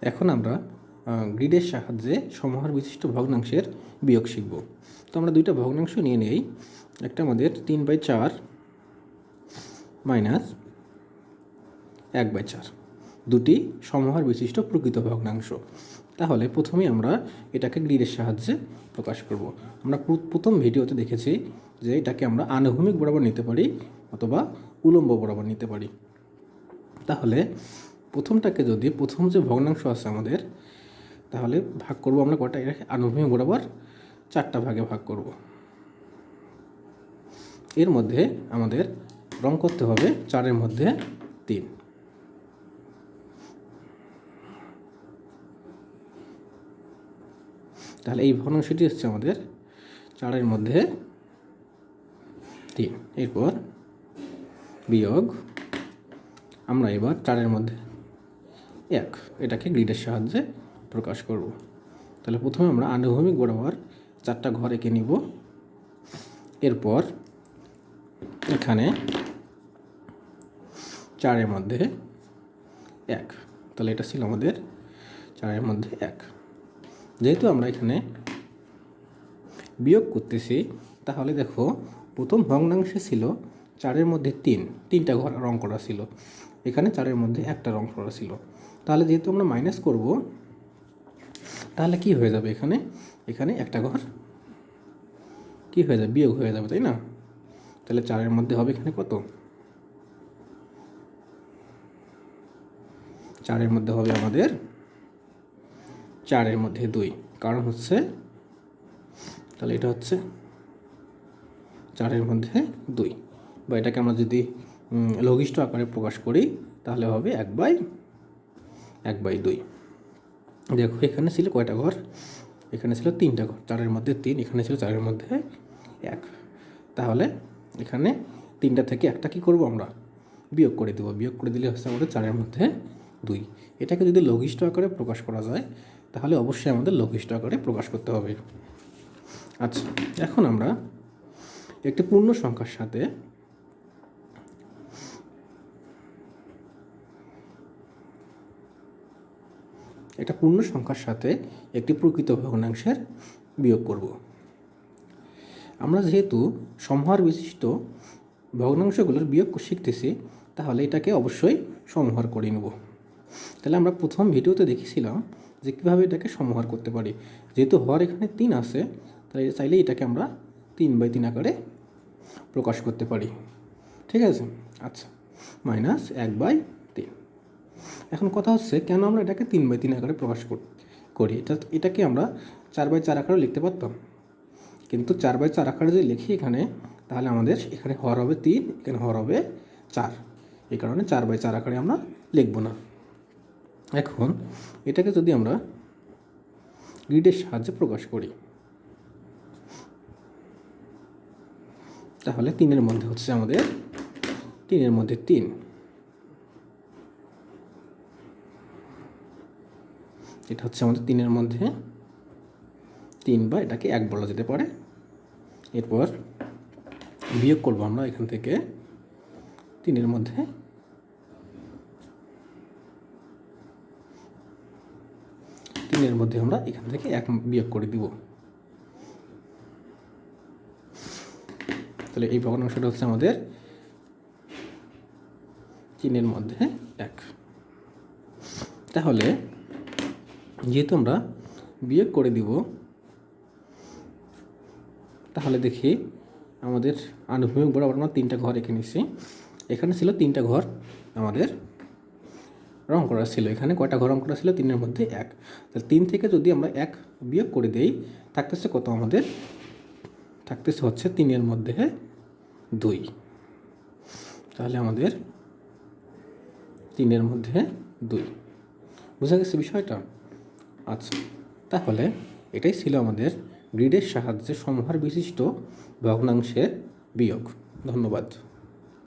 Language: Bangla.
এখন আমরা গ্রিডের সাহায্যে সমাহার বিশিষ্ট ভগ্নাংশের বিয়োগ শিখব। তো আমরা দুইটা ভগ্নাংশ নিয়ে নেই। একটা আমাদের 3/4 মাইনাস 1/4, দুটি সমাহার বিশিষ্ট প্রকৃত ভগ্নাংশ। তাহলে প্রথমেই আমরা এটাকে গ্রিডের সাহায্যে প্রকাশ করব। আমরা প্রথম ভিডিওতে দেখেছি যে এটাকে আমরা আনুভূমিক বরাবর নিতে পারি অথবা উলম্ব বরাবর নিতে পারি। তাহলে প্রথমটাকে যদি প্রথম যে ভগ্নাংশ আছে আমাদের, তাহলে ভাগ করব আমরা কটা, এটাকে আনুভূমিক বরাবর 4টা ভাগে ভাগ করব। এর মধ্যে আমাদের রং করতে হবে 4-এর মধ্যে 3। তাহলে এই ভগ্নাংশটি হচ্ছে আমাদের 4-এর মধ্যে 3। এরপর বিয়োগ আমরা এবার 4-এর মধ্যে 1, এটাকে গ্রিডের সাহায্যে প্রকাশ করব। তাহলে প্রথমে আমরা আনুভূমিক বরাবর 4টা ঘর এঁকে নিব। এরপর এখানে 4-এর মধ্যে 1, তাহলে এটা ছিল আমাদের 4-এর মধ্যে 1। যেহেতু আমরা এখানে বিয়োগ করতেছি, তাহলে দেখো প্রথম ভগ্নাংশে ছিল 4-এর মধ্যে 3টা ঘর রং করা ছিল, এখানে 4-এর মধ্যে 1টা রং করা ছিল। তাহলে যেহেতু আমরা মাইনাস করব, তাহলে কি হয়ে যাবে, এখানে একটা ঘর কি হয়ে যাবে, বিয়োগ হয়ে যাবে, তাই না? তাহলে 4-এর মধ্যে হবে এখানে কত, 4-এর মধ্যে হবে আমাদের 4-এর মধ্যে 2, কারণ হচ্ছে, তাহলে এটা হচ্ছে 4-এর মধ্যে 2, বা এটাকে আমরা যদি লঘিষ্ঠ আকারে প্রকাশ করি তাহলে হবে 1/2। দেখো এখানে ছিল কয়টা ঘর, এখানে ছিল 3টা ঘর, 4-এর মধ্যে 3, এখানে ছিল 4-এর মধ্যে 1। তাহলে এখানে 3টা থেকে একটা কি করব, আমরা বিয়োগ করে দেবো। বিয়োগ করে দিলে হচ্ছে আমাদের 4-এর মধ্যে 2। এটাকে যদি লঘিষ্ঠ আকারে প্রকাশ করা যায় তাহলে অবশ্যই আমাদের লঘিষ্ঠ আকারে প্রকাশ করতে হবে। আচ্ছা, এখন আমরা একটি পূর্ণ সংখ্যার সাথে একটি প্রকৃত ভগ্নাংশের বিয়োগ করব। আমরা যেহেতু সমহার বিশিষ্ট ভগ্নাংশগুলোর বিয়োগ শিখতেছি, তাহলে এটাকে অবশ্যই সমহার করে নেব। তাহলে আমরা প্রথম ভিডিওতে দেখেছিলাম যে কীভাবে এটাকে সমহার করতে পারি। যেহেতু হর এখানে 3 আছে, তাই চাইলে এটাকে আমরা 3/3 আকারে প্রকাশ করতে পারি। ঠিক আছে? আচ্ছা, মাইনাস 1/3। এখন কথা হচ্ছে, কেন আমরা এটাকে 3/3 আকারে প্রকাশ করি? এটাকে আমরা 4/4 আকারে লিখতে পারতাম, কিন্তু 4/4 আকারে যদি লিখি এখানে, তাহলে আমাদের এখানে হর হবে 3, এখানে হর হবে 4, এই কারণে 4/4 আকারে আমরা লিখব না। এখন এটাকে যদি আমরা গ্রিডের সাহায্যে প্রকাশ করি, তাহলে 3-এর মধ্যে হচ্ছে আমাদের 3-এর মধ্যে 3, এটা হচ্ছে আমাদের 3-এর মধ্যে 3, বা এটাকে 1 বলা যেতে পারে। এরপর বিয়োগ করব আমরা এখান থেকে 3-এর মধ্যে 3-এর মধ্যে আমরা এখান থেকে 1 বিয়োগ করে দিব। তাহলে এই ভগ্নাংশটা হচ্ছে আমাদের 3-এর মধ্যে 1। তাহলে যেহেতু আমরা বিয়োগ করে দিব, তাহলে দেখি আমাদের আনুভূমিক বরাবর আমরা 3টা ঘর এঁকে নিচ্ছি। এখানে ছিল 3টা ঘর আমাদের রং করা ছিল, এখানে কয়টা ঘর রং করা ছিল, 3-এর মধ্যে 1। তাহলে 3 থেকে যদি আমরা 1 বিয়োগ করে দেই, থাকতেছে কত, আমাদের থাকতেছে হচ্ছে 3-এর মধ্যে 2। তাহলে আমাদের 3-এর মধ্যে 2, বোঝা গেছে বিষয়টা? আচ্ছা, তাহলে এটাই ছিল আমাদের গ্রিডের সাহায্যে সমহার বিশিষ্ট ভগ্নাংশের বিয়োগ। ধন্যবাদ।